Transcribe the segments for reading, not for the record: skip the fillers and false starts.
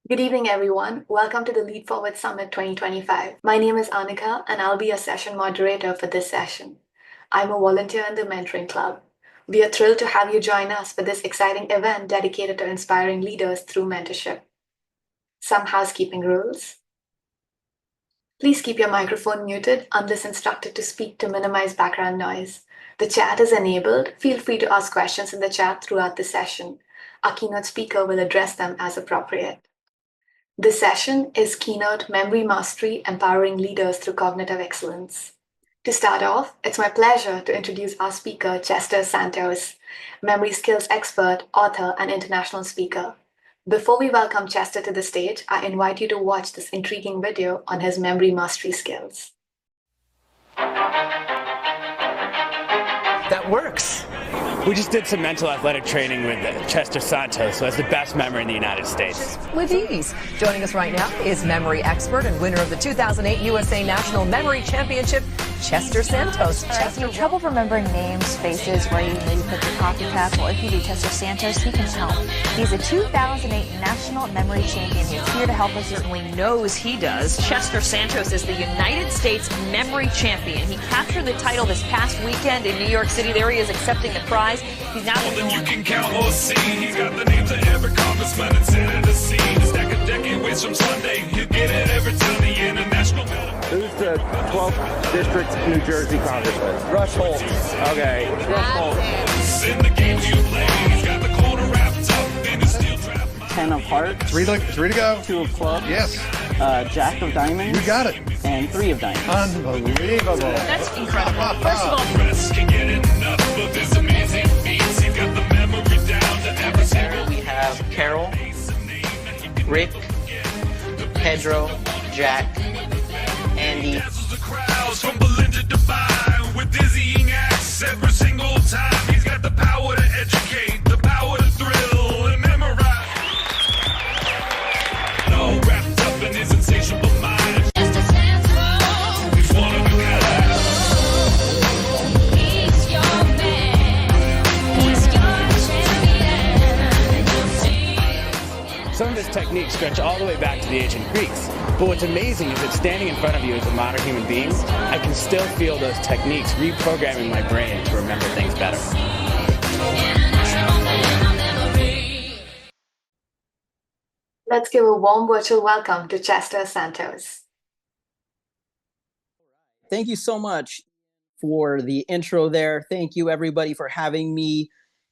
Good evening, everyone. Welcome to the LeadForward Summit 2025. My name is Anika, and I'll be your session moderator for this session. I'm a volunteer in the Mentoring Club. We are thrilled to have you join us for this exciting event dedicated to inspiring leaders through mentorship. Some housekeeping rules. Please keep your microphone muted unless instructed to speak to minimize background noise. The chat is enabled. Feel free to ask questions in the chat throughout the session. Our keynote speaker will address them as appropriate. This session is Keynote Memory Mastery Empowering Leaders Through Cognitive Excellence. To start off, it's my pleasure to introduce our speaker, Chester Santos, memory skills expert, author, and international speaker. Before we welcome Chester to the stage, I invite you to watch this intriguing video on his memory mastery skills. That works. We just did some mental athletic training with Chester Santos, who has the best memory in the United States. With ease. Joining us right now is memory expert and winner of the 2008 USA National Memory Championship, Chester Santos. Chester, trouble remembering names, faces, where you maybe put your coffee cup. Well, if you do Chester Santos, he can help. He's a 2008 National Memory Champion. He's here to help us. Certainly knows he does. Chester Santos is the United States Memory Champion. He captured the title this past weekend in New York City. There he is accepting the prize. He's now than you can count or see. He's got the names of every congressman and senator seen. Stack a decade ways from Sunday. He'll get it every time the international. Who's the 12th District New Jersey Congressman? Rush Holt. Okay. Rush Holt. In the games you play, he's got the corner wrapped up in his steel trap. 10 of hearts. Three to go. 2 of clubs. Yes. Jack of diamonds. You got it. And 3 of diamonds. Unbelievable. That's incredible. First of all, Press can get enough of his amazing feats. He's got the memory down to every single. We have Carol, Rick, Pedro, Jack, Andy. The crowds from Berlin to Dubai with dizzying acts every single time. He's got the power to educate, the power to thrill and memorize. No wrapped up in his insatiable mind. He's one of a kind. He's your man. He's your champion. Some of his techniques stretch all the way back to the ancient Greeks. But what's amazing is that standing in front of you as a modern human being, I can still feel those techniques reprogramming my brain to remember things better. Let's give a warm virtual welcome to Chester Santos. Thank you so much for the intro there. Thank you, everybody, for having me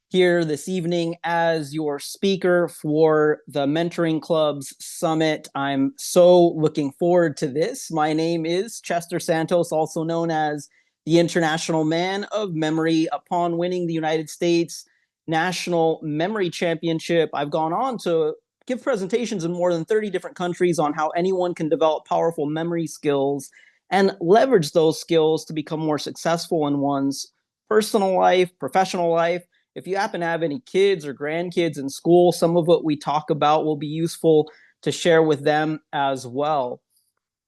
here this evening as your speaker for the Mentoring Club's Summit. I'm so looking forward to this. My name is Chester Santos, also known as the International Man of Memory. Upon winning the United States National Memory Championship, I've gone on to give presentations in more than 30 different countries on how anyone can develop powerful memory skills and leverage those skills to become more successful in one's personal life, professional life. If you happen to have any kids or grandkids in school, some of what we talk about will be useful to share with them as well.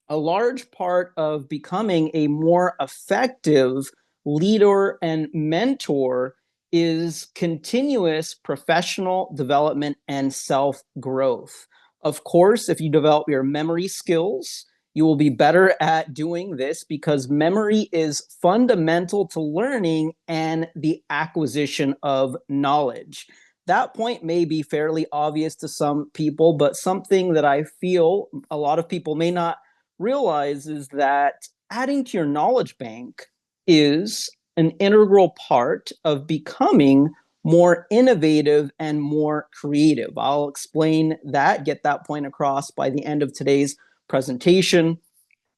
A large part of becoming a more effective leader and mentor is continuous professional development and self-growth. Of course, if you develop your memory skills, you will be better at doing this because memory is fundamental to learning and the acquisition of knowledge. That point may be fairly obvious to some people, but something that I feel a lot of people may not realize is that adding to your knowledge bank is an integral part of becoming more innovative and more creative. I'll explain that, get that point across by the end of today's presentation.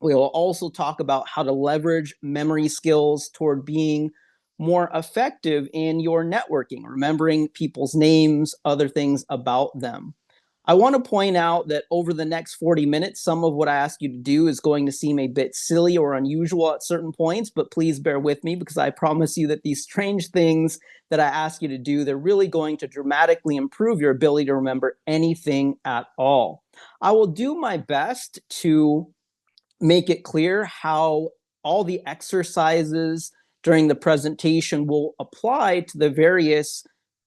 We will also talk about how to leverage memory skills toward being more effective in your networking, remembering people's names, other things about them. I want to point out that over the next 40 minutes, some of what I ask you to do is going to seem a bit silly or unusual at certain points, but please bear with me because I promise you that these strange things that I ask you to do, they're really going to dramatically improve your ability to remember anything at all. I will do my best to make it clear how all the exercises during the presentation will apply to the various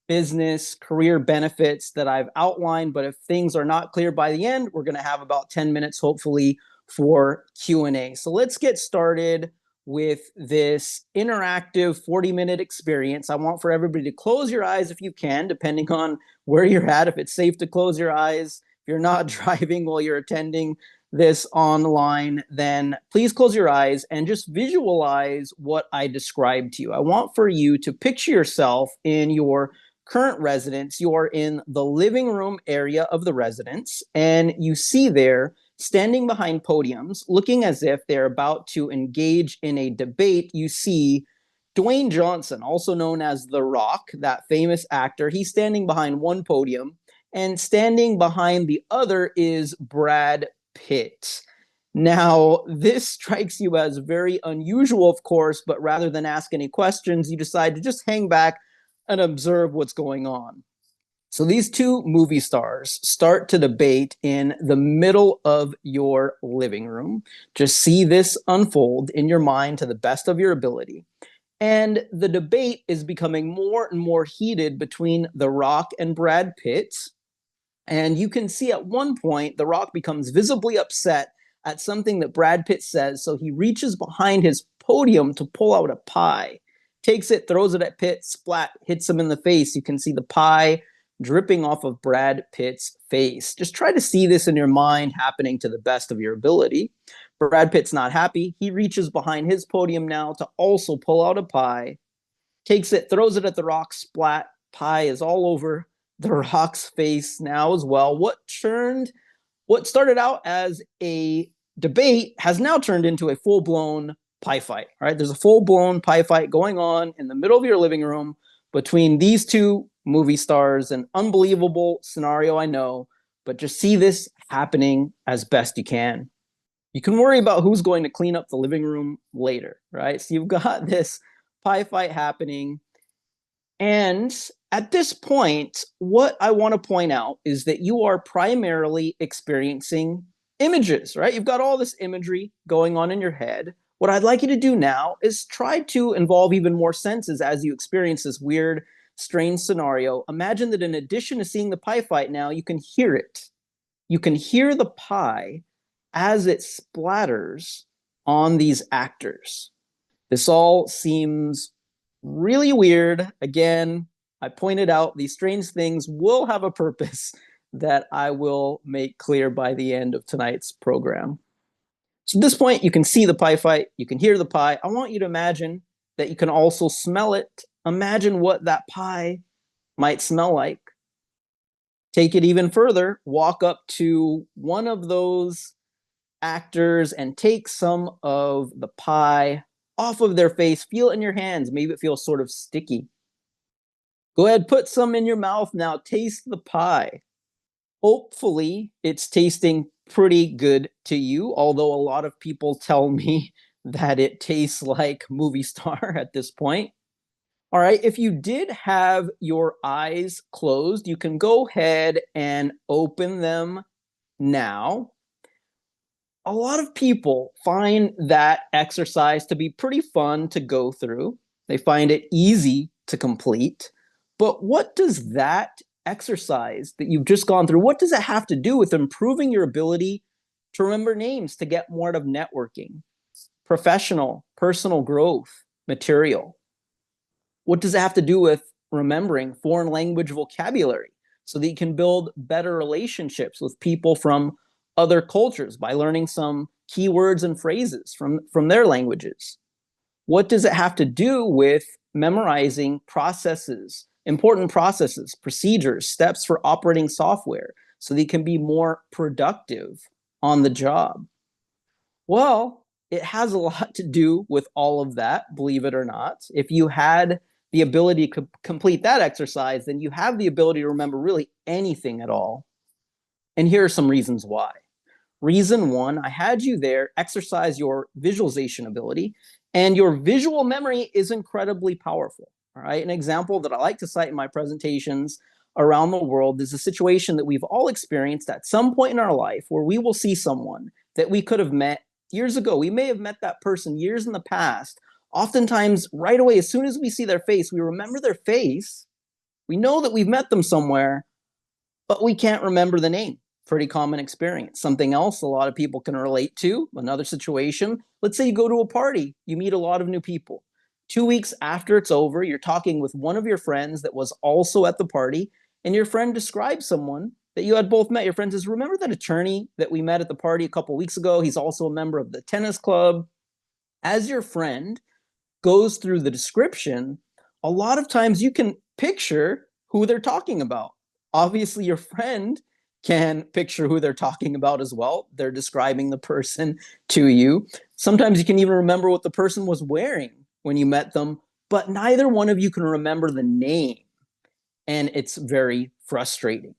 business, career benefits that I've outlined. But if things are not clear by the end, we're going to have about 10 minutes, hopefully, for Q&A. So let's get started with this interactive 40-minute experience. I want for everybody to close your eyes if you can, depending on where you're at. If it's safe to close your eyes, if you're not driving while you're attending this online, then please close your eyes and just visualize what I described to you. I want for you to picture yourself in your current residence. You are in the living room area of the residence, and you see there, standing behind podiums, looking as if they're about to engage in a debate, you see Dwayne Johnson, also known as The Rock, that famous actor. He's standing behind one podium, and standing behind the other is Brad Pitt. Now, this strikes you as very unusual, of course, but rather than ask any questions, you decide to just hang back and observe what's going on. So these two movie stars start to debate in the middle of your living room. Just see this unfold in your mind to the best of your ability. And the debate is becoming more and more heated between The Rock and Brad Pitt. And you can see at one point, The Rock becomes visibly upset at something that Brad Pitt says. So he reaches behind his podium to pull out a pie, takes it, throws it at Pitt, splat, hits him in the face. You can see the pie dripping off of Brad Pitt's face. Just try to see this in your mind happening to the best of your ability. Brad Pitt's not happy. He reaches behind his podium now to also pull out a pie, takes it, throws it at The Rock, splat, pie is all over The Rock's face now as well. What started out as a debate has now turned into a full-blown pie fight. All right, there's a full-blown pie fight going on in the middle of your living room between these two movie stars. An unbelievable scenario, I know, but just see this happening as best you can. You can worry about who's going to clean up the living room later, right? So you've got this pie fight happening. And at this point, what I want to point out is that you are primarily experiencing images, right? You've got all this imagery going on in your head. What I'd like you to do now is try to involve even more senses as you experience this weird, strange scenario. Imagine that in addition to seeing the pie fight now, you can hear it. You can hear the pie as it splatters on these actors. This all seems really weird. Again, I pointed out these strange things will have a purpose that I will make clear by the end of tonight's program. So at this point, you can see the pie fight, you can hear the pie. I want you to imagine that you can also smell it. Imagine what that pie might smell like. Take it even further, walk up to one of those actors and take some of the pie off of their face. Feel it in your hands. Maybe it feels sort of sticky. Go ahead, put some in your mouth now. Taste the pie. Hopefully, it's tasting pretty good to you, although a lot of people tell me that it tastes like movie star at this point. All right, if you did have your eyes closed, you can go ahead and open them now. A lot of people find that exercise to be pretty fun to go through. They find it easy to complete. But what does that exercise that you've just gone through, what does it have to do with improving your ability to remember names, to get more out of networking, professional, personal growth material? What does it have to do with remembering foreign language vocabulary so that you can build better relationships with people from other cultures by learning some keywords and phrases from their languages? What does it have to do with memorizing processes, important processes, procedures, steps for operating software so that you can be more productive on the job? Well, it has a lot to do with all of that, believe it or not. If you had the ability to complete that exercise, then you have the ability to remember really anything at all. And here are some reasons why. Reason one, I had you there exercise your visualization ability, and your visual memory is incredibly powerful. All right, an example that I like to cite in my presentations around the world is a situation that we've all experienced at some point in our life where we will see someone that we could have met years ago. We may have met that person years in the past. Oftentimes, right away, as soon as we see their face, we remember their face, We know that we've met them somewhere, but we can't remember the name. Pretty common experience. Something else a lot of people can relate to, another situation. Let's say you go to a party, you meet a lot of new people. 2 weeks after it's over, you're talking with one of your friends that was also at the party, and your friend describes someone that you had both met. Your friend says, remember that attorney that we met at the party a couple weeks ago? He's also a member of the tennis club. As your friend goes through the description, a lot of times you can picture who they're talking about. Obviously, your friend can picture who they're talking about as well. They're describing the person to you. Sometimes you can even remember what the person was wearing when you met them, but neither one of you can remember the name. And it's very frustrating.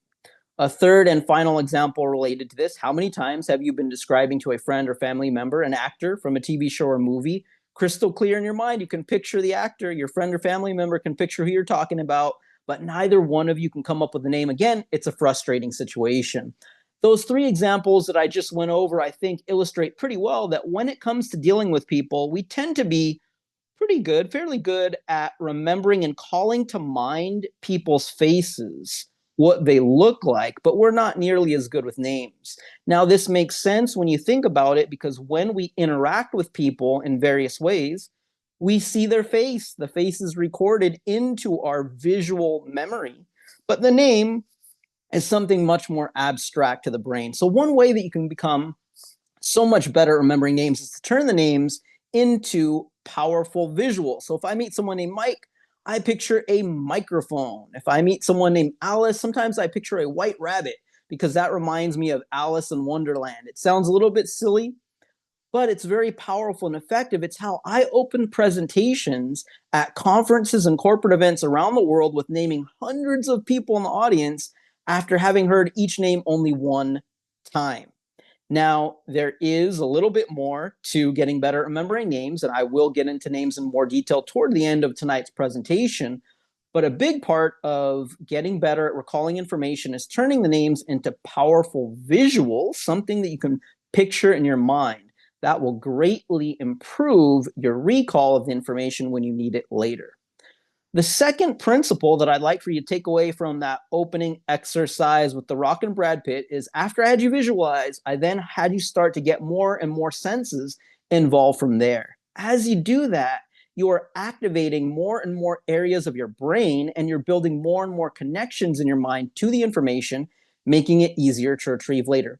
A third and final example related to this: how many times have you been describing to a friend or family member an actor from a TV show or movie? Crystal clear in your mind, you can picture the actor, your friend or family member can picture who you're talking about, but neither one of you can come up with the name. Again, it's a frustrating situation. Those three examples that I just went over, I think, illustrate pretty well that when it comes to dealing with people, we tend to be pretty good, fairly good at remembering and calling to mind people's faces, what they look like, but we're not nearly as good with names. Now, this makes sense when you think about it, because when we interact with people in various ways, we see their face. The face is recorded into our visual memory, but the name is something much more abstract to the brain. So one way that you can become so much better at remembering names is to turn the names into powerful visuals. So if I meet someone named Mike, I picture a microphone. If I meet someone named Alice, sometimes I picture a white rabbit, because that reminds me of Alice in Wonderland. It sounds a little bit silly, but it's very powerful and effective. It's how I open presentations at conferences and corporate events around the world, with naming hundreds of people in the audience after having heard each name only one time. Now, there is a little bit more to getting better at remembering names, and I will get into names in more detail toward the end of tonight's presentation. But a big part of getting better at recalling information is turning the names into powerful visuals, something that you can picture in your mind. That will greatly improve your recall of the information when you need it later. The second principle that I'd like for you to take away from that opening exercise with The Rock and Brad Pitt is, after I had you visualize, I then had you start to get more and more senses involved from there. As you do that, you are activating more and more areas of your brain, and you're building more and more connections in your mind to the information, making it easier to retrieve later.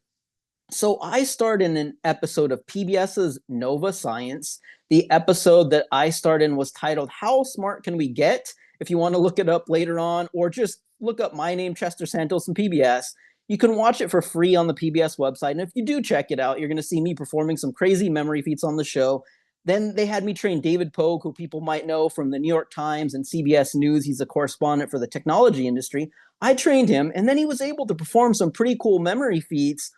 So I starred in an episode of PBS's Nova Science. The episode that I starred in was titled How Smart Can We Get? If you want to look it up later on, or just look up my name, Chester Santos, and PBS, you can watch it for free on the PBS website. And if you do check it out, you're going to see me performing some crazy memory feats on the show. Then they had me train David Pogue, who people might know from the New York Times and CBS News. He's a correspondent for the technology industry. I trained him, and then he was able to perform some pretty cool memory feats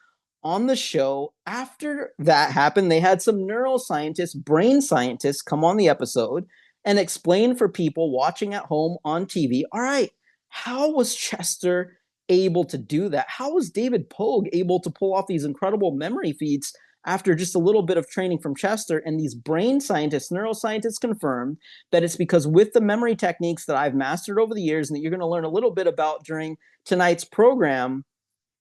on the show. After that happened, they had some neuroscientists, brain scientists, come on the episode and explain for people watching at home on TV, all right, how was Chester able to do that? How was David Pogue able to pull off these incredible memory feats after just a little bit of training from Chester? And these brain scientists, neuroscientists, confirmed that it's because with the memory techniques that I've mastered over the years, and that you're going to learn a little bit about during tonight's program,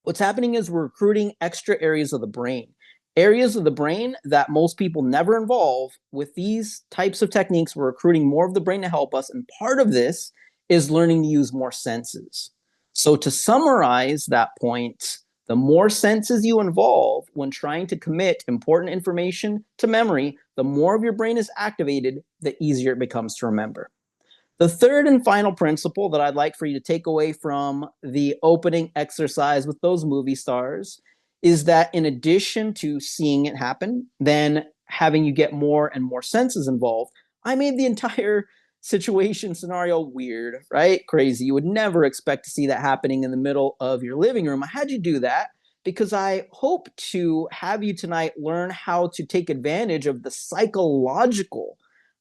what's happening is we're recruiting extra areas of the brain. Areas of the brain that most people never involve. With these types of techniques, we're recruiting more of the brain to help us, and part of this is learning to use more senses. So to summarize that point, the more senses you involve when trying to commit important information to memory, the more of your brain is activated, the easier it becomes to remember. The third and final principle that I'd like for you to take away from the opening exercise with those movie stars is that, in addition to seeing it happen, then having you get more and more senses involved, I made the entire situation scenario weird, right? Crazy. You would never expect to see that happening in the middle of your living room. I had you do that because I hope to have you tonight learn how to take advantage of the psychological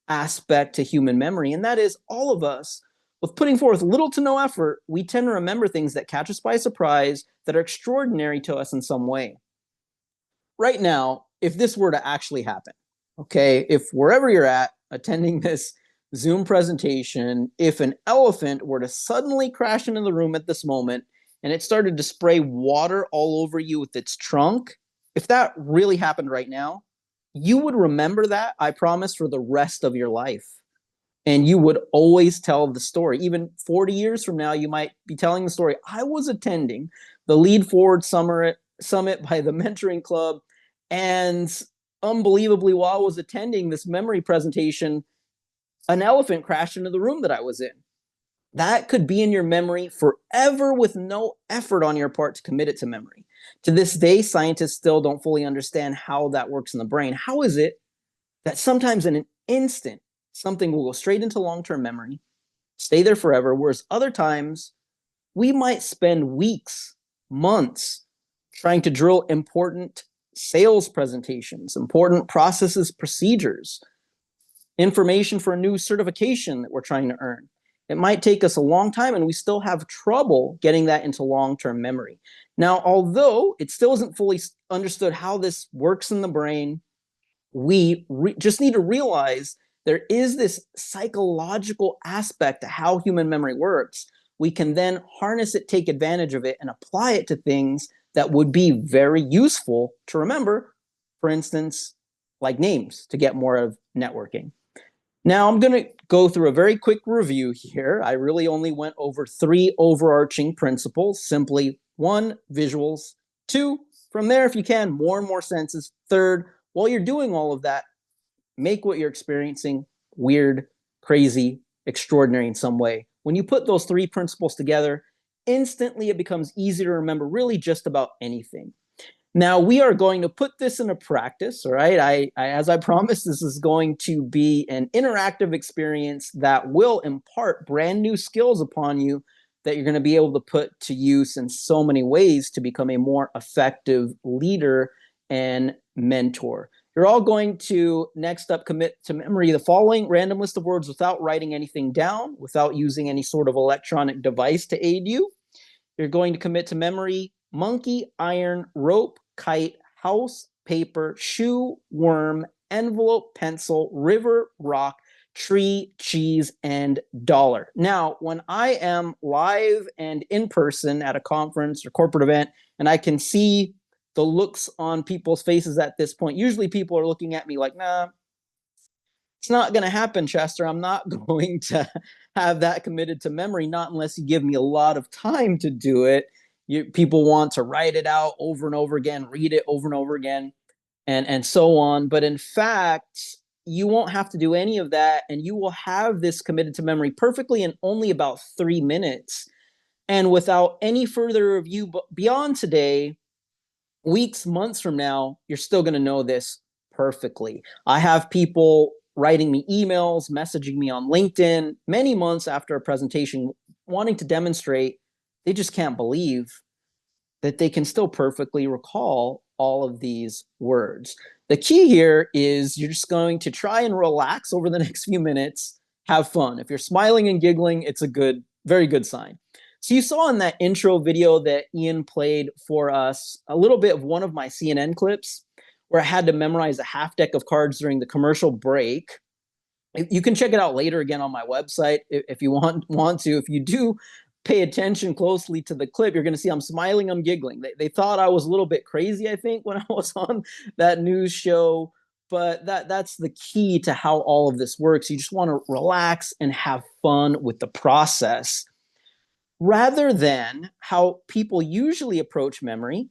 aspect to human memory, and that is, all of us, with putting forth little to no effort, we tend to remember things that catch us by surprise, that are extraordinary to us in some way. Right now, if this were to actually happen, okay, if wherever you're at attending this Zoom presentation if an elephant were to suddenly crash into the room at this moment and it started to spray water all over you with its trunk. If that really happened right now, you would remember that, I promise, for the rest of your life. And you would always tell the story. Even 40 years from now, you might be telling the story. I was attending the LeadForward Summit by the Mentoring Club, and unbelievably, while I was attending this memory presentation, an elephant crashed into the room that I was in. That could be in your memory forever with no effort on your part to commit it to memory. To this day, scientists still don't fully understand how that works in the brain. How is it that sometimes in an instant, something will go straight into long-term memory, stay there forever, whereas other times we might spend weeks, months trying to drill important sales presentations, important processes, procedures, information for a new certification that we're trying to earn. It might take us a long time and we still have trouble getting that into long-term memory. Now, although it still isn't fully understood how this works in the brain, we just need to realize there is this psychological aspect to how human memory works. We can then harness it, take advantage of it, and apply it to things that would be very useful to remember. For instance, like names, to get more of networking. Now, I'm going to go through a very quick review here. I really only went over 3 overarching principles. Simply 1, visuals. 2, from there, if you can, more and more senses. 3rd, while you're doing all of that, make what you're experiencing weird, crazy, extraordinary in some way. When you put those 3 principles together, instantly it becomes easy to remember really just about anything. Now, we are going to put this into practice, all right? As I promised, this is going to be an interactive experience that will impart brand new skills upon you that you're going to be able to put to use in so many ways to become a more effective leader and mentor. You're all going to next up commit to memory the following random list of words without writing anything down, without using any sort of electronic device to aid you. You're going to commit to memory monkey, iron, rope, kite, house, paper, shoe, worm, envelope, pencil, river, rock, tree, cheese, and dollar. Now, when I am live and in person at a conference or corporate event, and I can see the looks on people's faces at this point, usually people are looking at me like, nah, it's not going to happen, Chester. I'm not going to have that committed to memory, not unless you give me a lot of time to do it. People want to write it out over and over again, read it over and over again, and so on. But in fact, you won't have to do any of that, and you will have this committed to memory perfectly in only about 3 minutes. And without any further review beyond today, weeks, months from now, you're still going to know this perfectly. I have people writing me emails, messaging me on LinkedIn many months after a presentation, wanting to demonstrate they just can't believe that they can still perfectly recall all of these words. The key here is you're just going to try and relax over the next few minutes, have fun. If you're smiling and giggling, it's a good, very good sign. So you saw in that intro video that Ian played for us a little bit of one of my CNN clips where I had to memorize a half deck of cards during the commercial break. You can check it out later again on my website if you want to. If you do pay attention closely to the clip, you're going to see I'm smiling, I'm giggling. They thought I was a little bit crazy, I think, when I was on that news show. But that's the key to how all of this works. You just want to relax and have fun with the process. Rather than how people usually approach memory,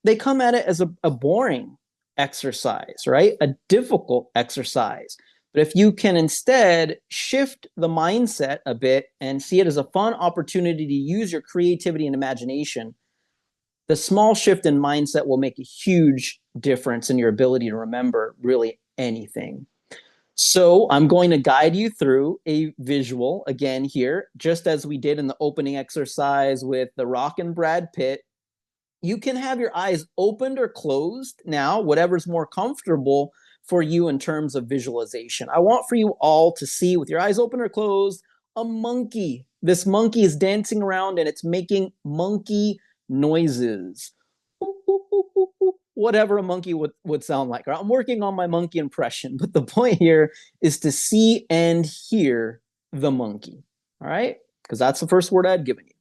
they come at it as a boring exercise, right? A difficult exercise. But if you can instead shift the mindset a bit and see it as a fun opportunity to use your creativity and imagination, the small shift in mindset will make a huge difference in your ability to remember really anything. So I'm going to guide you through a visual again here, just as we did in the opening exercise with The Rock and Brad Pitt. You can have your eyes opened or closed now, whatever's more comfortable for you in terms of visualization. I want for you all to see with your eyes open or closed a monkey. This monkey is dancing around and it's making monkey noises. whatever a monkey would sound like. I'm working on my monkey impression, but the point here is to see and hear the monkey, all right? Because that's the first word I'd given you.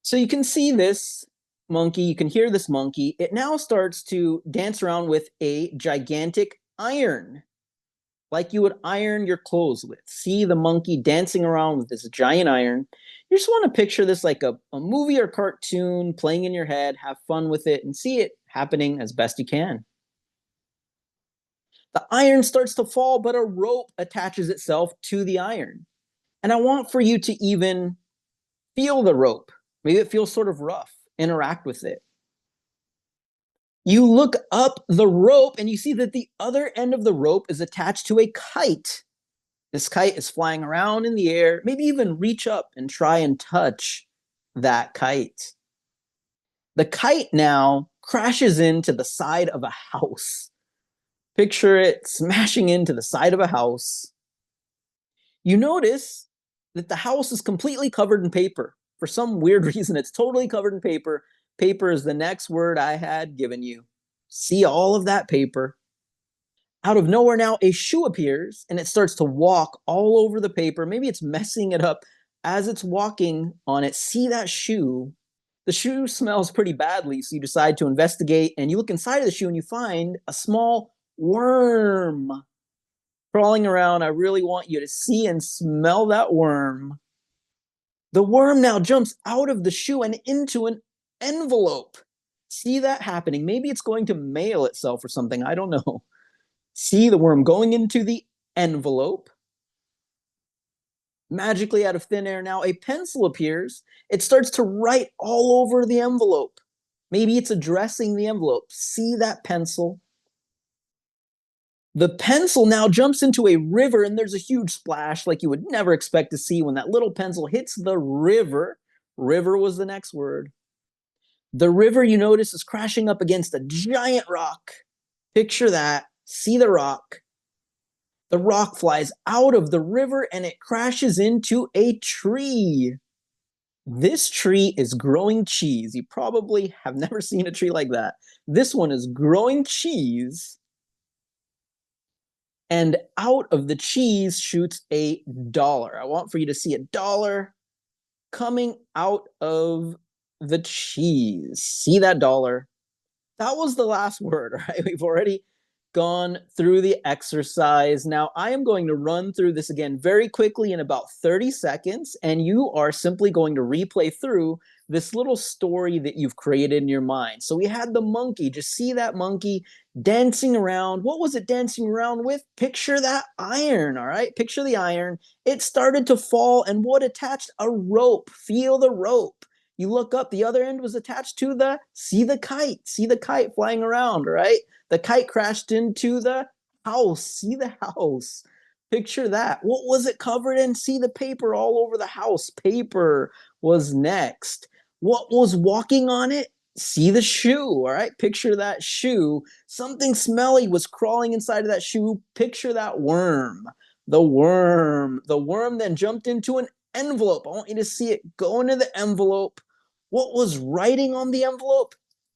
So you can see this monkey, you can hear this monkey. It now starts to dance around with a gigantic iron, like you would iron your clothes with. See the monkey dancing around with this giant iron. You just want to picture this like a movie or cartoon playing in your head, have fun with it, and see it happening as best you can. The iron starts to fall, but a rope attaches itself to the iron. And I want for you to even feel the rope. Maybe it feels sort of rough. Interact with it. You look up the rope and you see that the other end of the rope is attached to a kite. This kite is flying around in the air. Maybe even reach up and try and touch that kite. The kite now crashes into the side of a house. Picture it smashing into the side of a house. You notice that the house is completely covered in paper. For some weird reason, it's totally covered in paper. Paper is the next word I had given you. See all of that paper. Out of nowhere now, a shoe appears and it starts to walk all over the paper. Maybe it's messing it up as it's walking on it. See that shoe? The shoe smells pretty badly, so you decide to investigate and you look inside of the shoe and you find a small worm crawling around. I really want you to see and smell that worm. The worm now jumps out of the shoe and into an envelope. See that happening. Maybe it's going to mail itself or something. I don't know. See the worm going into the envelope. Magically out of thin air now, a pencil appears. It starts to write all over the envelope. Maybe it's addressing the envelope. See that pencil? The pencil now jumps into a river and there's a huge splash like you would never expect to see when that little pencil hits the river. River was the next word. The river, you notice, is crashing up against a giant rock. Picture that. See the rock. The rock flies out of the river and it crashes into a tree. This tree is growing cheese. You probably have never seen a tree like that. This one is growing cheese. And out of the cheese shoots $1. I want for you to see $1 coming out of the cheese. See that $1? That was the last word, right? We've already gone through the exercise. Now, I am going to run through this again very quickly in about 30 seconds, and you are simply going to replay through this little story that you've created in your mind. So we had the monkey. Just see that monkey dancing around. What was it dancing around with? Picture that iron, all right? Picture the iron. It started to fall, and what attached? A rope. Feel the rope. You look up, the other end was attached to see the kite flying around, right? The kite crashed into the house. See the house. Picture that. What was it covered in? See the paper all over the house. Paper was next. What was walking on it? See the shoe, all right? Picture that shoe. Something smelly was crawling inside of that shoe. Picture that worm. The worm. The worm then jumped into an envelope. I want you to see it go into the envelope. What was writing on the envelope?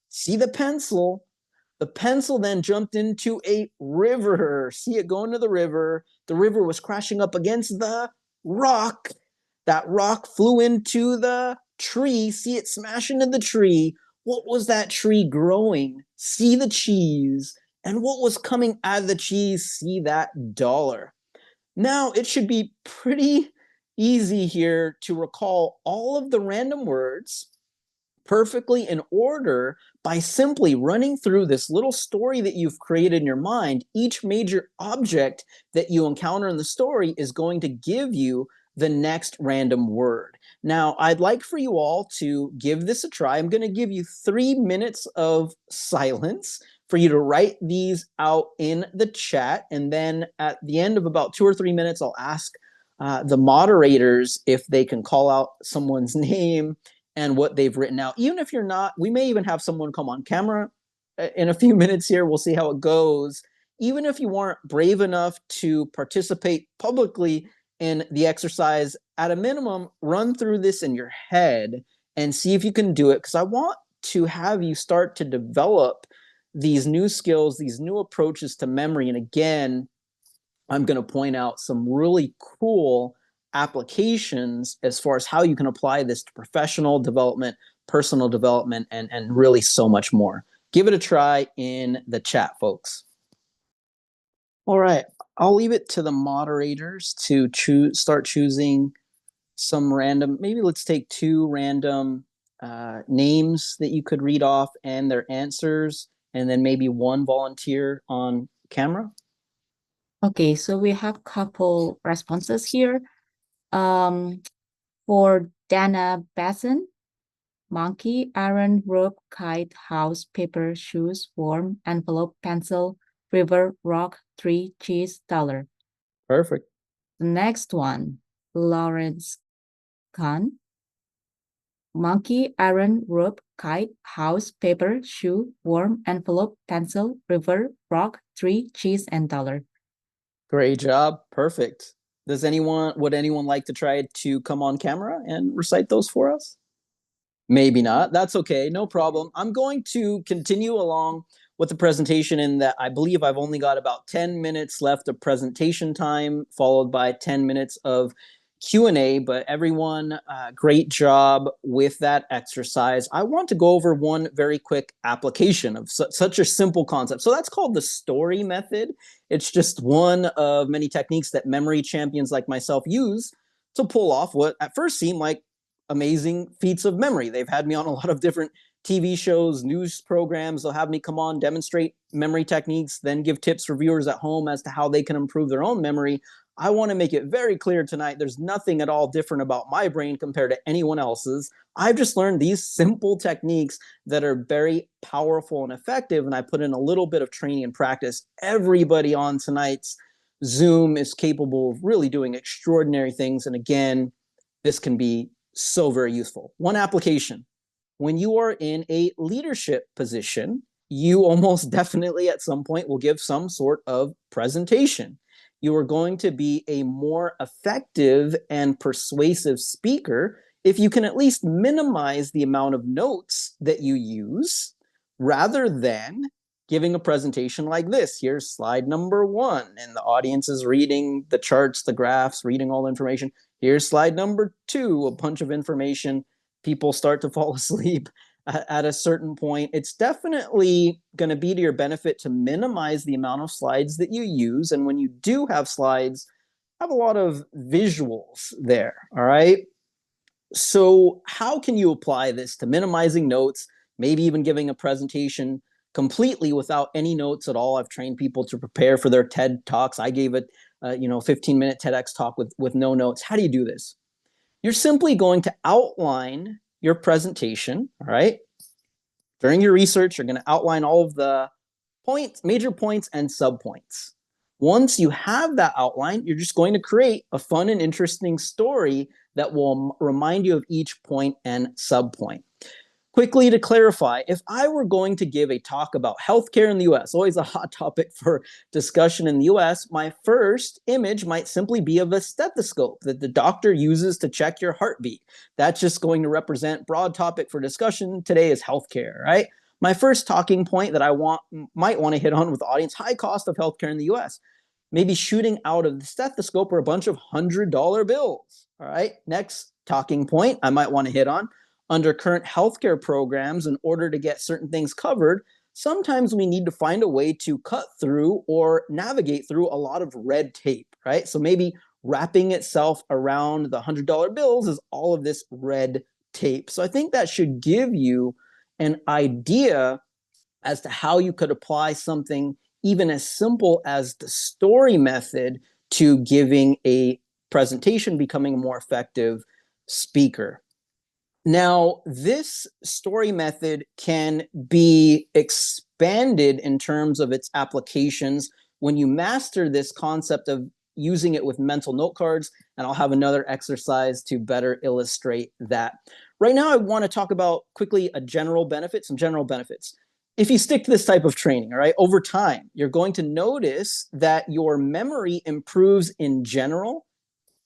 See the pencil. The pencil then jumped into a river. See it go into the river. The river was crashing up against the rock. That rock flew into the tree. See it smash into the tree. What was that tree growing? See the cheese. And what was coming out of the cheese? See that $1. Now, it should be pretty easy here to recall all of the random words perfectly in order by simply running through this little story that you've created in your mind. Each major object that you encounter in the story is going to give you the next random word. Now, I'd like for you all to give this a try. I'm going to give you 3 minutes of silence for you to write these out in the chat. And then at the end of about 2 or 3 minutes, I'll ask the moderators if they can call out someone's name and what they've written out. Even if you're not, we may even have someone come on camera in a few minutes here. We'll see how it goes. Even if you weren't brave enough to participate publicly in the exercise, at a minimum, run through this in your head and see if you can do it, because I want to have you start to develop these new skills, these new approaches to memory. And again, I'm going to point out some really cool applications as far as how you can apply this to professional development, personal development, and really so much more. Give it a try in the chat, folks. All right, I'll leave it to the moderators to start choosing some random, maybe let's take 2 random names that you could read off and their answers, and then maybe 1 volunteer on camera. Okay, so we have couple responses here. For Dana Basson, monkey, iron, rope, kite, house, paper, shoes, worm, envelope, pencil, river, rock, tree, cheese, dollar. Perfect. The next one, Lawrence Kahn, monkey, iron, rope, kite, house, paper, shoe, worm, envelope, pencil, river, rock, tree, cheese, and dollar. Great job. Perfect. Would anyone like to try to come on camera and recite those for us? Maybe not. That's okay. No problem. I'm going to continue along with the presentation in that I believe I've only got about 10 minutes left of presentation time, followed by 10 minutes of Q&A, but everyone, great job with that exercise. I want to go over one very quick application of such a simple concept. So that's called the story method. It's just one of many techniques that memory champions like myself use to pull off what at first seemed like amazing feats of memory. They've had me on a lot of different TV shows, news programs. They'll have me come on, demonstrate memory techniques, then give tips for viewers at home as to how they can improve their own memory. I want to make it very clear tonight, there's nothing at all different about my brain compared to anyone else's. I've just learned these simple techniques that are very powerful and effective, and I put in a little bit of training and practice. Everybody on tonight's Zoom is capable of really doing extraordinary things, and again, this can be so very useful. One application. When you are in a leadership position, you almost definitely at some point will give some sort of presentation. You are going to be a more effective and persuasive speaker if you can at least minimize the amount of notes that you use rather than giving a presentation like this. Here's slide number 1, and the audience is reading the charts, the graphs, reading all the information. Here's slide number 2, a bunch of information. People start to fall asleep at a certain point. It's definitely going to be to your benefit to minimize the amount of slides that you use. And when you do have slides, have a lot of visuals there, all right? So how can you apply this to minimizing notes, maybe even giving a presentation completely without any notes at all? I've trained people to prepare for their TED Talks. I gave a 15-minute TEDx talk with no notes. How do you do this? You're simply going to outline your presentation, all right? During your research, you're going to outline all of the points, major points, and subpoints. Once you have that outline, you're just going to create a fun and interesting story that will remind you of each point and subpoint. Quickly to clarify, if I were going to give a talk about healthcare in the US, always a hot topic for discussion in the US, my first image might simply be of a stethoscope that the doctor uses to check your heartbeat. That's just going to represent broad topic for discussion. Today is healthcare, right? My first talking point that I might want to hit on with the audience, high cost of healthcare in the US. Maybe shooting out of the stethoscope are a bunch of $100 bills, all right? Next talking point I might want to hit on, under current healthcare programs, in order to get certain things covered, sometimes we need to find a way to cut through or navigate through a lot of red tape, right? So maybe wrapping itself around the $100 bills is all of this red tape. So I think that should give you an idea as to how you could apply something even as simple as the story method to giving a presentation, becoming a more effective speaker. Now, this story method can be expanded in terms of its applications when you master this concept of using it with mental note cards, and I'll have another exercise to better illustrate that. Right now, I want to talk about quickly some general benefits. If you stick to this type of training, all right, over time, you're going to notice that your memory improves in general,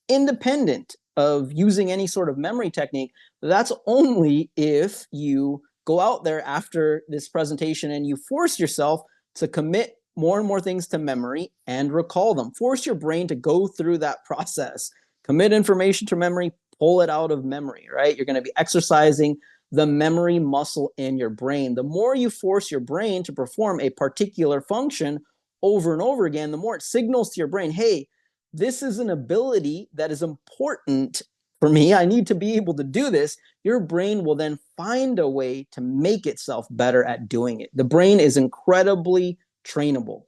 independent of using any sort of memory technique. That's only if you go out there after this presentation and you force yourself to commit more and more things to memory and recall them. Force your brain to go through that process. Commit information to memory, pull it out of memory, right? You're going to be exercising the memory muscle in your brain. The more you force your brain to perform a particular function over and over again, the more it signals to your brain, hey, this is an ability that is important for me. I need to be able to do this. Your brain will then find a way to make itself better at doing it. The brain is incredibly trainable.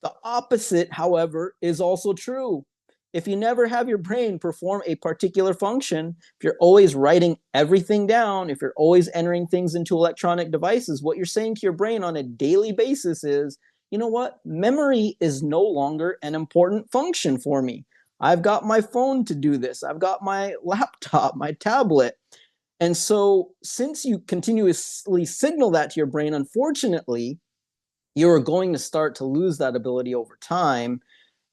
The opposite, however, is also true. If you never have your brain perform a particular function, if you're always writing everything down, if you're always entering things into electronic devices, what you're saying to your brain on a daily basis is, you know what? Memory is no longer an important function for me. I've got my phone to do this. I've got my laptop, my tablet. And so since you continuously signal that to your brain, unfortunately, you're going to start to lose that ability over time.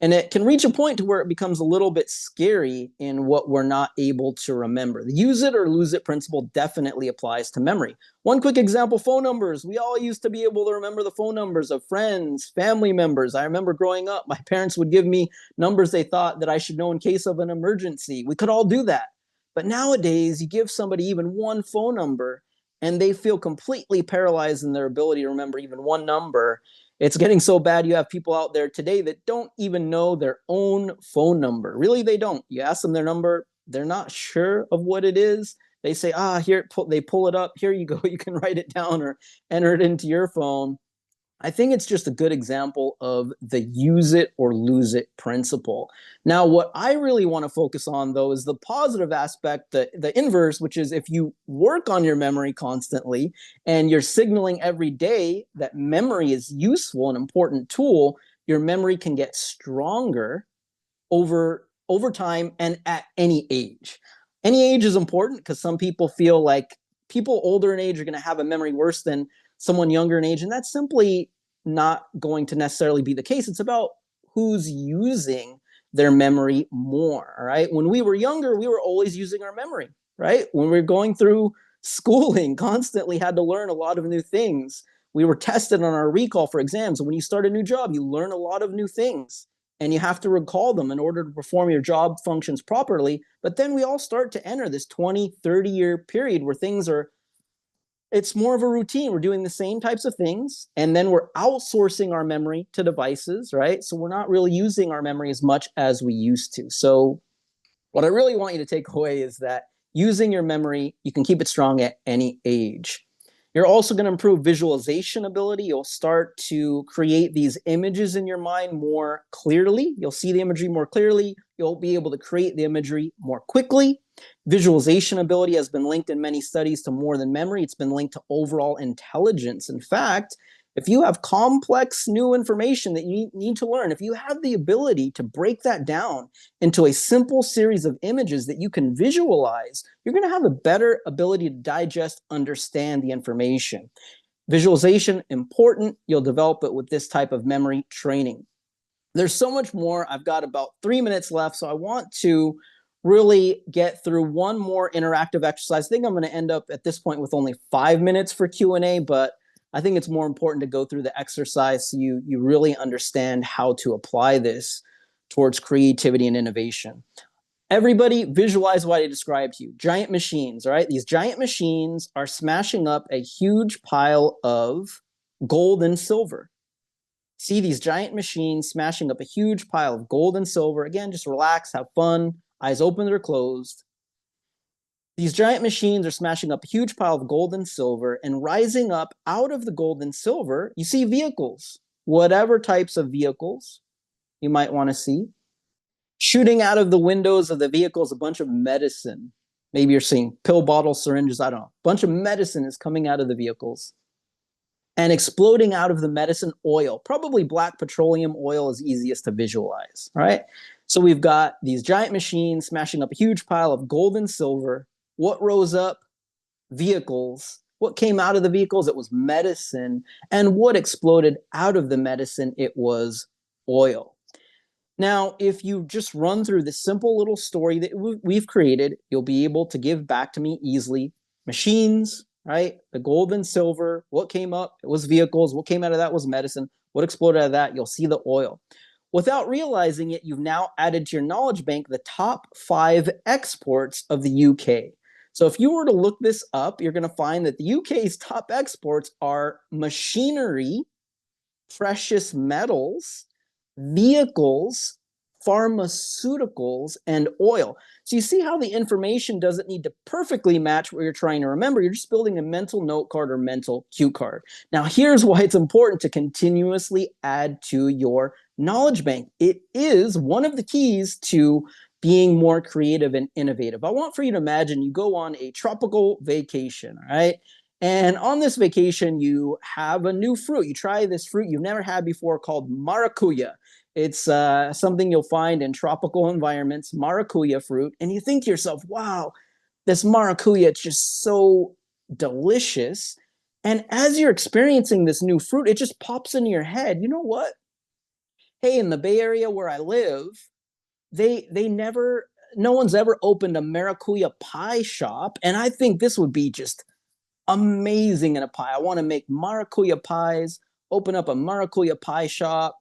And it can reach a point to where it becomes a little bit scary in what we're not able to remember. The use it or lose it principle definitely applies to memory. One quick example, phone numbers. We all used to be able to remember the phone numbers of friends, family members. I remember growing up, my parents would give me numbers they thought that I should know in case of an emergency. We could all do that. But nowadays, you give somebody even one phone number and they feel completely paralyzed in their ability to remember even one number. It's getting so bad you have people out there today that don't even know their own phone number. Really, they don't. You ask them their number, they're not sure of what it is. They say, here, they pull it up. Here you go. You can write it down or enter it into your phone. I think it's just a good example of the use it or lose it principle. Now, what I really want to focus on, though, is the positive aspect, the inverse, which is if you work on your memory constantly and you're signaling every day that memory is useful and important tool, your memory can get stronger over time and at any age. Any age is important because some people feel like people older in age are going to have a memory worse than someone younger in age, and that's simply not going to necessarily be the case. It's about who's using their memory more, all right? When we were younger, we were always using our memory, right? When we were going through schooling, constantly had to learn a lot of new things. We were tested on our recall for exams. When you start a new job, you learn a lot of new things and you have to recall them in order to perform your job functions properly. But then we all start to enter this 20, 30-year period where it's more of a routine. We're doing the same types of things, and then we're outsourcing our memory to devices, right? So we're not really using our memory as much as we used to. So what I really want you to take away is that using your memory, you can keep it strong at any age. You're also going to improve visualization ability. You'll start to create these images in your mind more clearly. You'll see the imagery more clearly. You'll be able to create the imagery more quickly. Visualization ability has been linked in many studies to more than memory. It's been linked to overall intelligence. In fact, if you have complex new information that you need to learn, if you have the ability to break that down into a simple series of images that you can visualize, you're going to have a better ability to digest, understand the information. Visualization, important. You'll develop it with this type of memory training. There's so much more. I've got about 3 minutes left, so I want to really get through one more interactive exercise. I think I'm going to end up at this point with only 5 minutes for Q&A, but I think it's more important to go through the exercise so you really understand how to apply this towards creativity and innovation. Everybody visualize what I described to you. Giant machines, all right? These giant machines are smashing up a huge pile of gold and silver. See these giant machines smashing up a huge pile of gold and silver. Again, just relax, have fun, eyes open or closed. These giant machines are smashing up a huge pile of gold and silver, and rising up out of the gold and silver, you see vehicles, whatever types of vehicles you might want to see. Shooting out of the windows of the vehicles, a bunch of medicine. Maybe you're seeing pill bottles, syringes, I don't know. A bunch of medicine is coming out of the vehicles. And exploding out of the medicine, oil. Probably black petroleum oil is easiest to visualize, all right? So we've got these giant machines smashing up a huge pile of gold and silver. What rose up? Vehicles. What came out of the vehicles? It was medicine. And what exploded out of the medicine? It was oil. Now, if you just run through this simple little story that we've created, you'll be able to give back to me easily. Machines, right? The gold and silver, what came up? It was vehicles. What came out of that was medicine. What exploded out of that? You'll see the oil. Without realizing it, you've now added to your knowledge bank the top 5 exports of the UK. So if you were to look this up, you're going to find that the UK's top exports are machinery, precious metals, vehicles, pharmaceuticals, and oil. So you see how the information doesn't need to perfectly match what you're trying to remember. You're just building a mental note card or mental cue card. Now, here's why it's important to continuously add to your knowledge bank. It is one of the keys to being more creative and innovative. I want for you to imagine you go on a tropical vacation, all right? And on this vacation, you have a new fruit. You try this fruit you've never had before called maracuya. It's something you'll find in tropical environments, maracuya fruit. And you think to yourself, wow, this maracuya, it's just so delicious. And as you're experiencing this new fruit, it just pops into your head. You know what? Hey, in the Bay Area where I live, no one's ever opened a maracuya pie shop. And I think this would be just amazing in a pie. I want to make maracuya pies, open up a maracuya pie shop.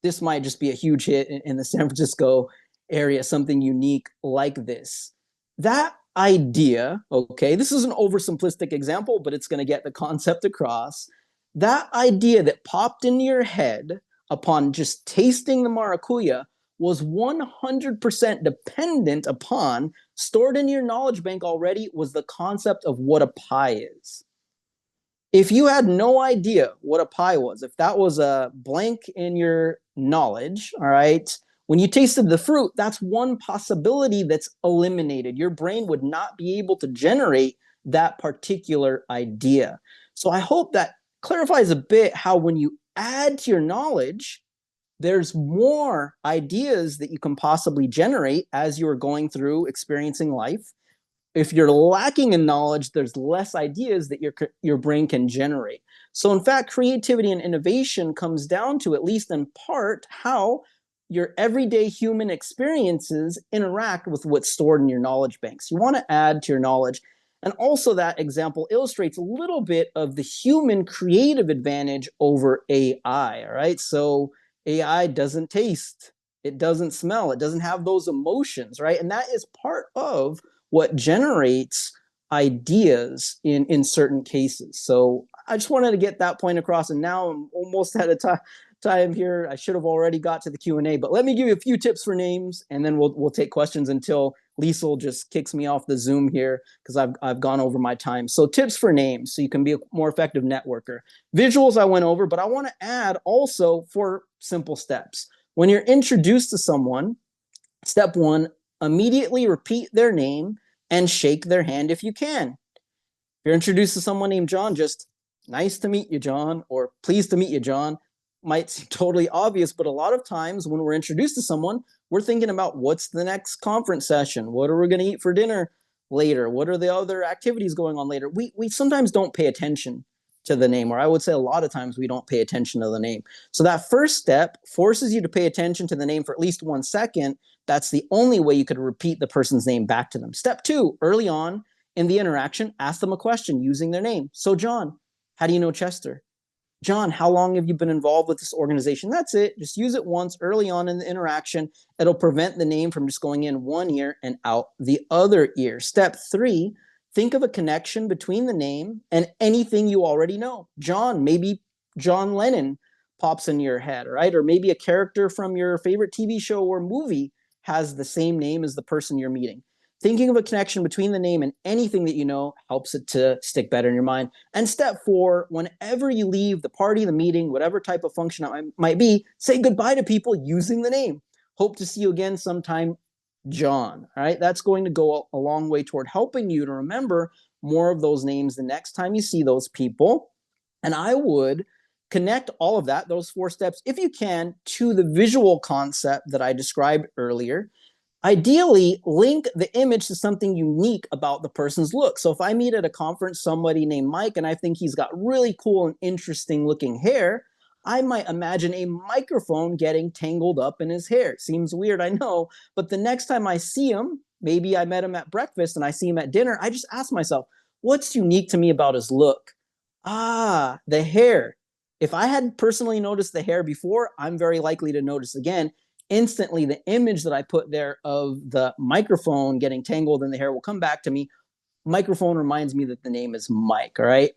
This might just be a huge hit in the San Francisco area, something unique like this. That idea, okay, this is an oversimplistic example, but it's going to get the concept across. That idea that popped into your head upon just tasting the maracuya was 100% dependent upon, stored in your knowledge bank already, was the concept of what a pie is. If you had no idea what a pie was, if that was a blank in your knowledge, all right, when you tasted the fruit, that's one possibility that's eliminated. Your brain would not be able to generate that particular idea. So I hope that clarifies a bit how when you add to your knowledge, there's more ideas that you can possibly generate as you're going through experiencing life. If you're lacking in knowledge, there's less ideas that your brain can generate. So in fact, creativity and innovation comes down to, at least in part, how your everyday human experiences interact with what's stored in your knowledge banks. You want to add to your knowledge. And also that example illustrates a little bit of the human creative advantage over AI, all right? So AI doesn't taste, it doesn't smell, it doesn't have those emotions, right? And that is part of what generates ideas in certain cases. So I just wanted to get that point across, and now I'm almost out of time here. I should have already got to the Q&A, but let me give you a few tips for names, and then we'll take questions until Liesel just kicks me off the Zoom here because I've gone over my time. So tips for names so you can be a more effective networker. Visuals I went over, but I want to add also 4 simple steps. When you're introduced to someone, step 1, immediately repeat their name and shake their hand if you can. If you're introduced to someone named John, just nice to meet you, John, or pleased to meet you, John. Might seem totally obvious, but a lot of times when we're introduced to someone, we're thinking about what's the next conference session? What are we going to eat for dinner later? What are the other activities going on later? We sometimes don't pay attention to the name, or I would say a lot of times we don't pay attention to the name. So that first step forces you to pay attention to the name for at least 1 second. That's the only way you could repeat the person's name back to them. Step 2, early on in the interaction, ask them a question using their name. So John, how do you know Chester? John, how long have you been involved with this organization? That's it. Just use it once early on in the interaction. It'll prevent the name from just going in one ear and out the other ear. Step 3, think of a connection between the name and anything you already know. John, maybe John Lennon pops in your head, right? Or maybe a character from your favorite TV show or movie has the same name as the person you're meeting. Thinking of a connection between the name and anything that you know helps it to stick better in your mind. And step 4, whenever you leave the party, the meeting, whatever type of function it might be, say goodbye to people using the name. Hope to see you again sometime, John. All right, that's going to go a long way toward helping you to remember more of those names the next time you see those people. And I would connect all of that, those 4 steps, if you can, to the visual concept that I described earlier. Ideally, link the image to something unique about the person's look. So if I meet at a conference somebody named Mike and I think he's got really cool and interesting looking hair, I might imagine a microphone getting tangled up in his hair. Seems weird, I know, but the next time I see him, maybe I met him at breakfast and I see him at dinner, I just ask myself, What's unique to me about his look? Ah, the hair. If I hadn't personally noticed the hair before, I'm very likely to notice again. Instantly, the image that I put there of the microphone getting tangled in the hair will come back to me. Microphone reminds me that the name is Mike, all right?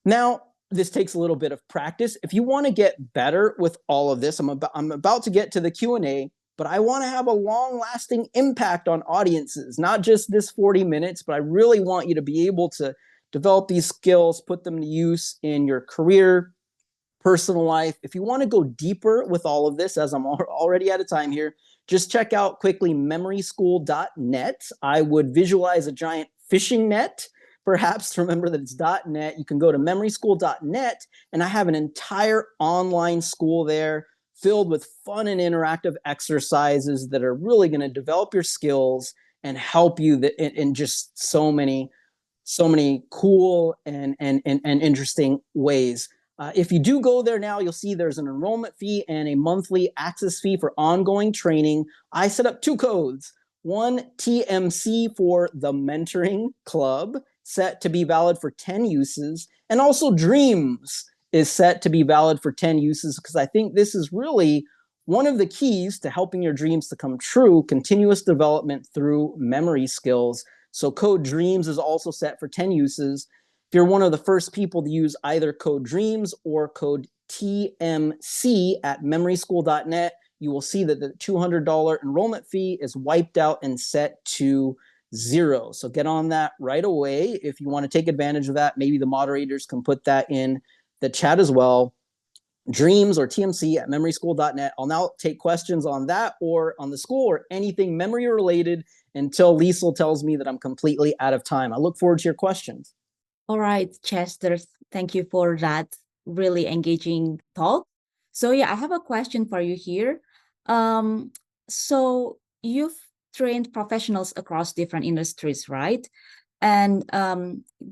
Now, this takes a little bit of practice. If you want to get better with all of this, I'm about to get to the Q&A, but I want to have a long-lasting impact on audiences, not just this 40 minutes, but I really want you to be able to develop these skills, put them to use in your career, personal life. If you want to go deeper with all of this, as I'm already out of time here, just check out quickly memoryschool.net. I would visualize a giant fishing net, perhaps. Remember that it's .net. You can go to memoryschool.net, and I have an entire online school there filled with fun and interactive exercises that are really going to develop your skills and help you in just so many cool and interesting ways. If you do go there now, you'll see there's an enrollment fee and a monthly access fee for ongoing training. I set up 2 codes. One, TMC for the Mentoring Club, set to be valid for 10 uses, and also Dreams is set to be valid for 10 uses, because I think this is really one of the keys to helping your dreams to come true, continuous development through memory skills. So code DREAMS is also set for 10 uses. If you're one of the first people to use either code DREAMS or code TMC at memoryschool.net, you will see that the $200 enrollment fee is wiped out and set to 0. So get on that right away if you want to take advantage of that. Maybe the moderators can put that in the chat as well. Dreams or TMC at memoryschool.net. I'll now take questions on that or on the school or anything memory related until Liesl tells me that I'm completely out of time. I look forward to your questions. All right, Chester, thank you for that really engaging talk. So yeah, I have a question for you here. So you've trained professionals across different industries, right? And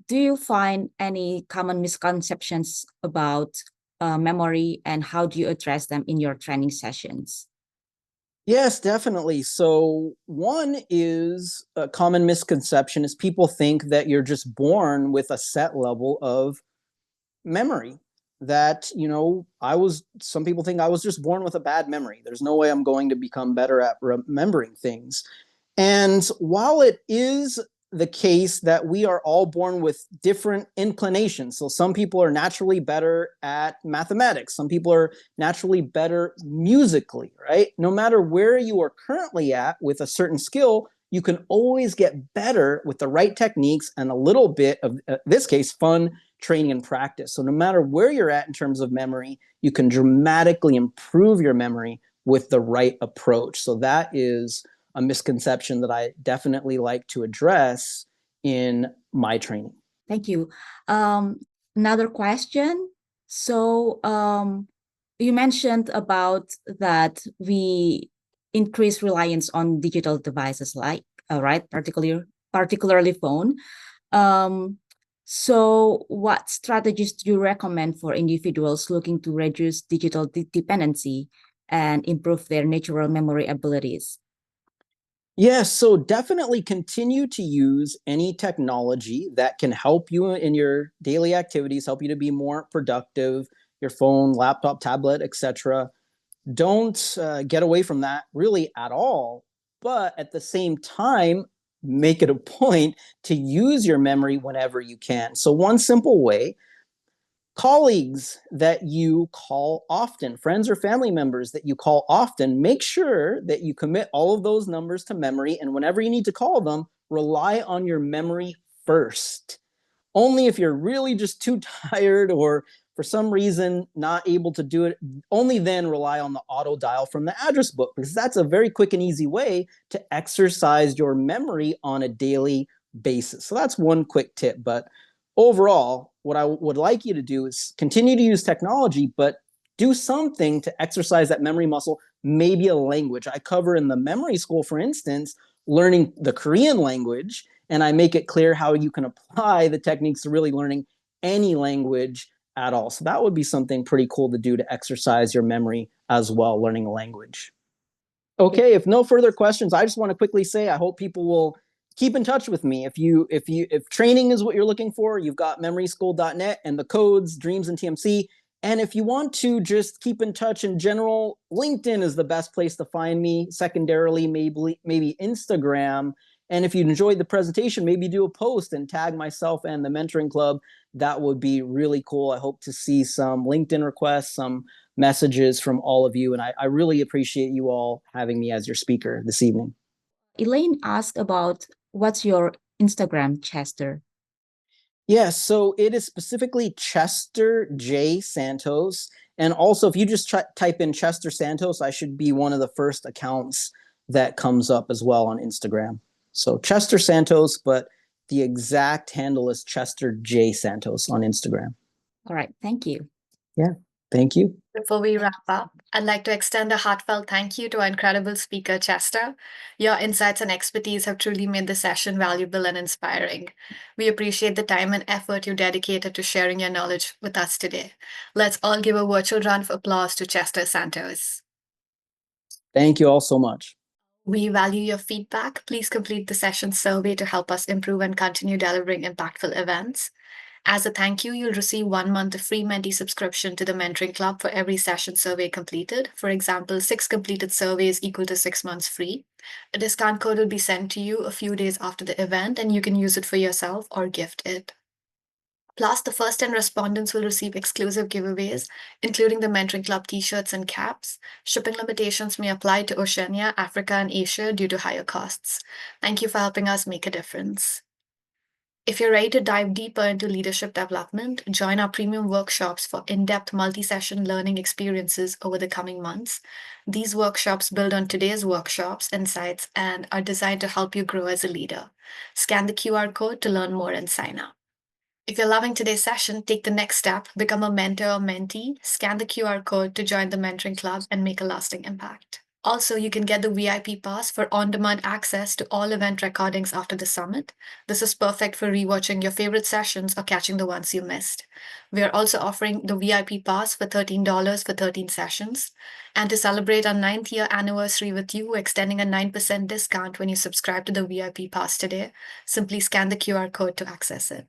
do you find any common misconceptions about memory, and how do you address them in your training sessions? Yes, definitely. So one is a common misconception is people think that you're just born with a set level of memory. That, some people think I was just born with a bad memory. There's no way I'm going to become better at remembering things. And while it is the case that we are all born with different inclinations. So some people are naturally better at mathematics. Some people are naturally better musically, right? No matter where you are currently at with a certain skill, you can always get better with the right techniques and a little bit of, this case, fun training and practice. So no matter where you're at in terms of memory, you can dramatically improve your memory with the right approach. So that is a misconception that I definitely like to address in my training. Thank you. Another question. So you mentioned about that we increase reliance on digital devices, like right, particularly phone. So what strategies do you recommend for individuals looking to reduce digital dependency and improve their natural memory abilities? Yes, so definitely continue to use any technology that can help you in your daily activities, help you to be more productive, your phone, laptop, tablet, etc. Don't get away from that really at all. But at the same time, make it a point to use your memory whenever you can. So one simple way, colleagues that you call often, friends or family members that you call often, make sure that you commit all of those numbers to memory. And whenever you need to call them, rely on your memory first. Only if you're really just too tired or for some reason not able to do it, only then rely on the auto dial from the address book, because that's a very quick and easy way to exercise your memory on a daily basis. So that's one quick tip. But overall, what I would like you to do is continue to use technology, but do something to exercise that memory muscle, maybe a language. I cover in the memory school, for instance, learning the Korean language, and I make it clear how you can apply the techniques to really learning any language at all. So that would be something pretty cool to do to exercise your memory as well, learning a language. Okay, if no further questions, I just want to quickly say I hope people will keep in touch with me. If training is what you're looking for, you've got memoryschool.net and the codes, Dreams and TMC. And if you want to just keep in touch in general, LinkedIn is the best place to find me. Secondarily, maybe Instagram. And if you enjoyed the presentation, maybe do a post and tag myself and the Mentoring Club. That would be really cool. I hope to see some LinkedIn requests, some messages from all of you. And I really appreciate you all having me as your speaker this evening. Elaine asked about what's your Instagram, Chester? Yes, so it is specifically Chester J. Santos. And also, if you just type in Chester Santos, I should be one of the first accounts that comes up as well on Instagram. So Chester Santos, but the exact handle is Chester J. Santos on Instagram. All right, thank you. Yeah, thank you. Before we wrap up, I'd like to extend a heartfelt thank you to our incredible speaker, Chester. Your insights and expertise have truly made the session valuable and inspiring. We appreciate the time and effort you dedicated to sharing your knowledge with us today. Let's all give a virtual round of applause to Chester Santos. Thank you all so much. We value your feedback. Please complete the session survey to help us improve and continue delivering impactful events. As a thank you, you'll receive 1 month of free Mentee subscription to the Mentoring Club for every session survey completed. For example, 6 completed surveys equal to 6 months free. A discount code will be sent to you a few days after the event, and you can use it for yourself or gift it. Plus, the first 10 respondents will receive exclusive giveaways, including the Mentoring Club t-shirts and caps. Shipping limitations may apply to Oceania, Africa, and Asia due to higher costs. Thank you for helping us make a difference. If you're ready to dive deeper into leadership development, join our premium workshops for in-depth multi-session learning experiences over the coming months. These workshops build on today's workshops, insights, and are designed to help you grow as a leader. Scan the QR code to learn more and sign up. If you're loving today's session, take the next step, become a mentor or mentee, scan the QR code to join the Mentoring Club and make a lasting impact. Also, you can get the VIP pass for on-demand access to all event recordings after the summit. This is perfect for rewatching your favorite sessions or catching the ones you missed. We are also offering the VIP pass for $13 for 13 sessions. And to celebrate our 9th year anniversary with you, we're extending a 9% discount when you subscribe to the VIP pass today. Simply scan the QR code to access it.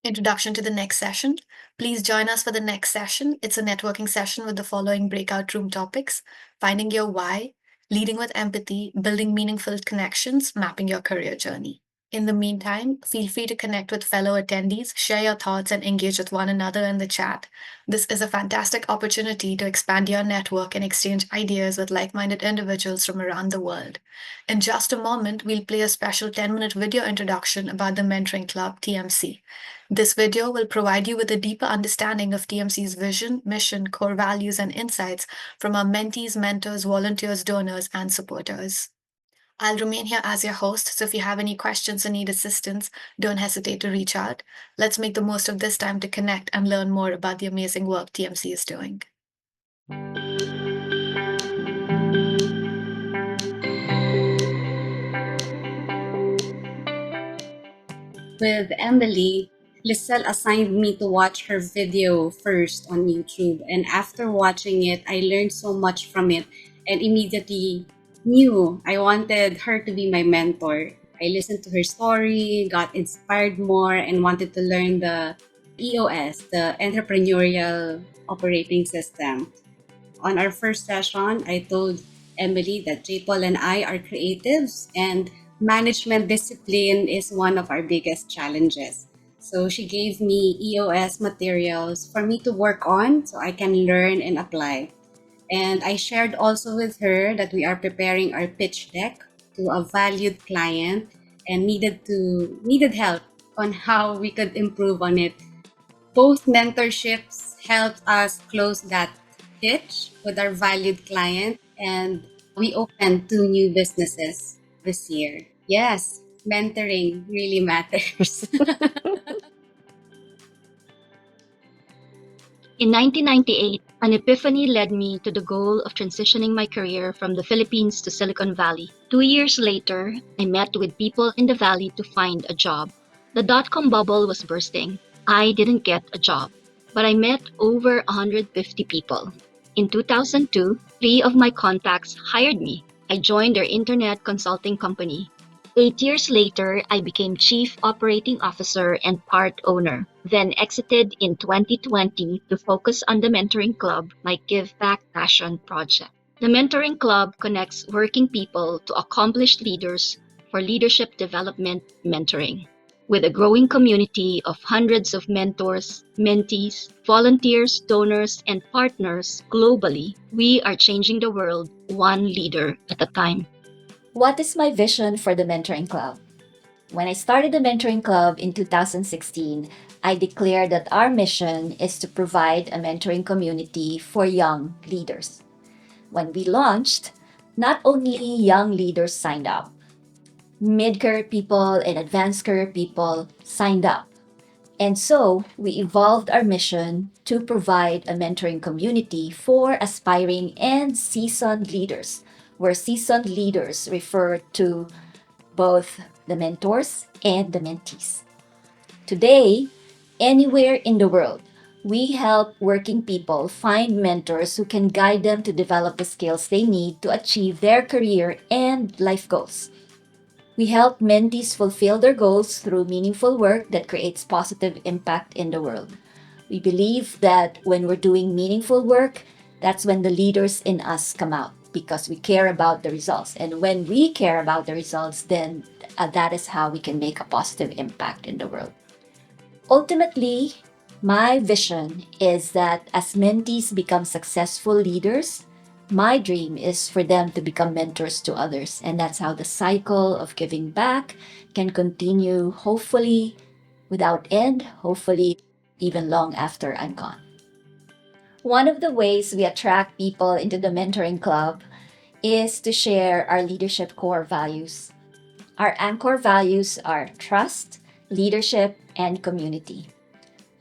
Introduction to the next session. Please join us for the next session. It's a networking session with the following breakout room topics: finding your why, leading with empathy, building meaningful connections, mapping your career journey. In the meantime, feel free to connect with fellow attendees, share your thoughts, and engage with one another in the chat. This is a fantastic opportunity to expand your network and exchange ideas with like-minded individuals from around the world. In just a moment, we'll play a special 10-minute video introduction about the Mentoring Club, TMC. This video will provide you with a deeper understanding of TMC's vision, mission, core values, and insights from our mentees, mentors, volunteers, donors, and supporters. I'll remain here as your host, so if you have any questions or need assistance, don't hesitate to reach out. Let's make the most of this time to connect and learn more about the amazing work TMC is doing. With Emily, Lizelle assigned me to watch her video first on YouTube, and after watching it, I learned so much from it and immediately knew I wanted her to be my mentor. I listened to her story, got inspired more, and wanted to learn the EOS, the Entrepreneurial Operating System. On our first session, I told Emily that J. Paul and I are creatives and management discipline is one of our biggest challenges. So she gave me EOS materials for me to work on so I can learn and apply. And I shared also with her that we are preparing our pitch deck to a valued client and needed help on how we could improve on it. Both mentorships helped us close that pitch with our valued client, and we opened 2 new businesses this year. Yes, mentoring really matters. In 1998, an epiphany led me to the goal of transitioning my career from the Philippines to Silicon Valley. 2 years later, I met with people in the Valley to find a job. The dot-com bubble was bursting. I didn't get a job, but I met over 150 people. In 2002, 3 of my contacts hired me. I joined their internet consulting company. 8 years later, I became Chief Operating Officer and part owner, then exited in 2020 to focus on the Mentoring Club, my give back passion project. The Mentoring Club connects working people to accomplished leaders for leadership development mentoring. With a growing community of hundreds of mentors, mentees, volunteers, donors, and partners globally, we are changing the world one leader at a time. What is my vision for the Mentoring Club? When I started the Mentoring Club in 2016, I declared that our mission is to provide a mentoring community for young leaders. When we launched, not only young leaders signed up, mid-career people and advanced career people signed up. And so we evolved our mission to provide a mentoring community for aspiring and seasoned leaders, where seasoned leaders refer to both the mentors and the mentees. Today, anywhere in the world, we help working people find mentors who can guide them to develop the skills they need to achieve their career and life goals. We help mentees fulfill their goals through meaningful work that creates positive impact in the world. We believe that when we're doing meaningful work, that's when the leaders in us come out because we care about the results. And when we care about the results, then that is how we can make a positive impact in the world. Ultimately, my vision is that as mentees become successful leaders, my dream is for them to become mentors to others. And that's how the cycle of giving back can continue, hopefully without end, hopefully even long after I'm gone. One of the ways we attract people into the Mentoring Club is to share our leadership core values. Our anchor values are trust, leadership, and community.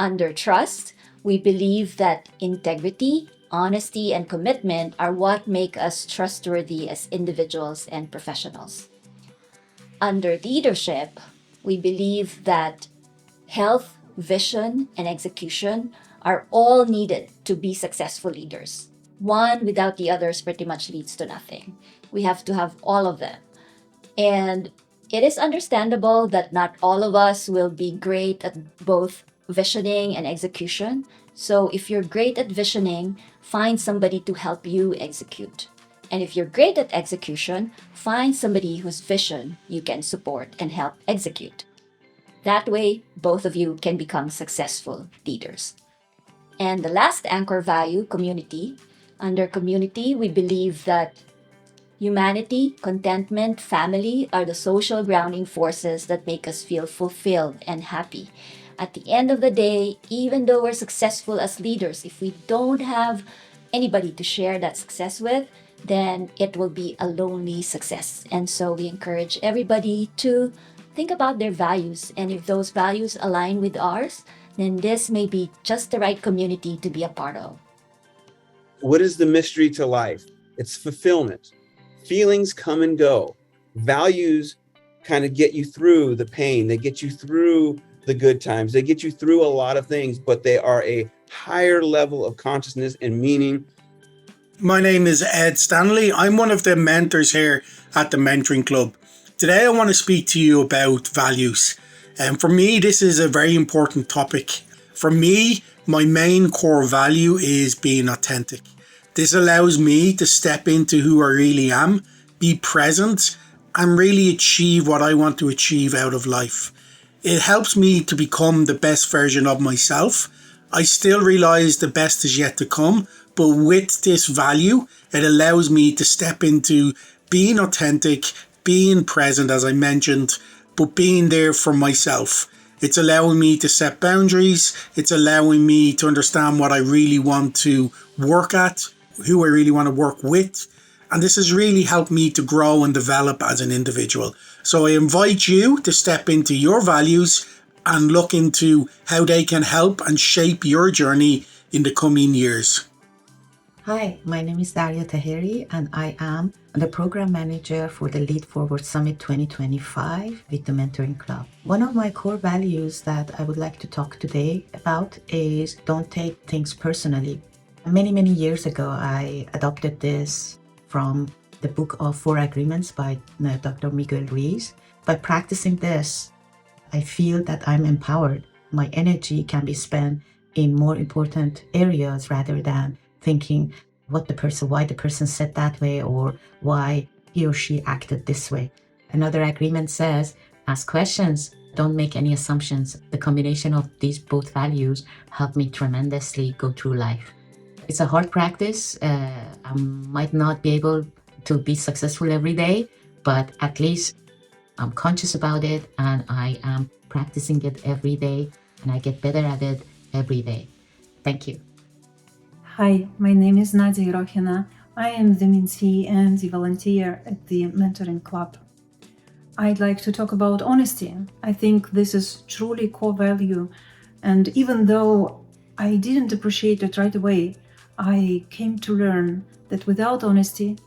Under trust, we believe that integrity, honesty, and commitment are what make us trustworthy as individuals and professionals. Under leadership, we believe that health, vision, and execution are all needed to be successful leaders. One without the others pretty much leads to nothing. We have to have all of them. And it is understandable that not all of us will be great at both visioning and execution. So if you're great at visioning, find somebody to help you execute. And if you're great at execution, find somebody whose vision you can support and help execute. That way, both of you can become successful leaders. And the last anchor value, community. Under community, we believe that humanity, contentment, family are the social grounding forces that make us feel fulfilled and happy. At the end of the day, even though we're successful as leaders, if we don't have anybody to share that success with, then it will be a lonely success. And so we encourage everybody to think about their values. And if those values align with ours, then this may be just the right community to be a part of. What is the mystery to life? It's fulfillment. Feelings come and go. Values kind of get you through the pain. They get you through the good times. They get you through a lot of things, but they are a higher level of consciousness and meaning. My name is Ed Stanley. I'm one of the mentors here at the Mentoring Club. Today I want to speak to you about values. And for me, this is a very important topic. For me, my main core value is being authentic. This allows me to step into who I really am, be present, and really achieve what I want to achieve out of life. It helps me to become the best version of myself. I still realize the best is yet to come, but with this value, it allows me to step into being authentic, being present, as I mentioned, but being there for myself. It's allowing me to set boundaries. It's allowing me to understand what I really want to work at, who I really want to work with. And this has really helped me to grow and develop as an individual. So I invite you to step into your values and look into how they can help and shape your journey in the coming years. Hi, my name is Daria Tahiri and I am the Program Manager for the LeadForward Summit 2025 with the Mentoring Club. One of my core values that I would like to talk today about is don't take things personally. Many years ago, I adopted this from the book of 4 Agreements by Dr. Miguel Ruiz. By practicing this, I feel that I'm empowered. My energy can be spent in more important areas rather than thinking why the person said that way or why he or she acted this way. Another agreement says, ask questions, don't make any assumptions. The combination of these both values helped me tremendously go through life. It's a hard practice. I might not be able to be successful every day, but at least I'm conscious about it and I am practicing it every day and I get better at it every day. Thank you. Hi, my name is Nadia Rohina. I am the mentee and the volunteer at the Mentoring Club. I'd like to talk about honesty. I think this is truly core value, and even though I didn't appreciate it right away, I came to learn that without honesty,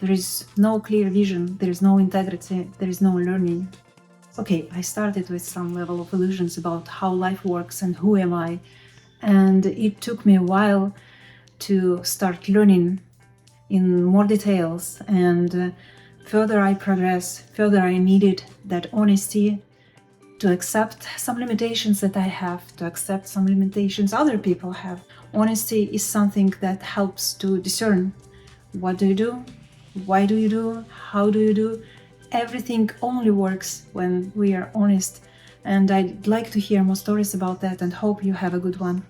there is no clear vision, there is no integrity, there is no learning. Okay, I started with some level of illusions about how life works and who am I, and it took me a while to start learning in more details, and further I progress, further I needed that honesty to accept some limitations that I have, to accept some limitations other people have. Honesty is something that helps to discern what do you do, why do you do, how do you do. Everything only works when we are honest, and I'd like to hear more stories about that and hope you have a good one.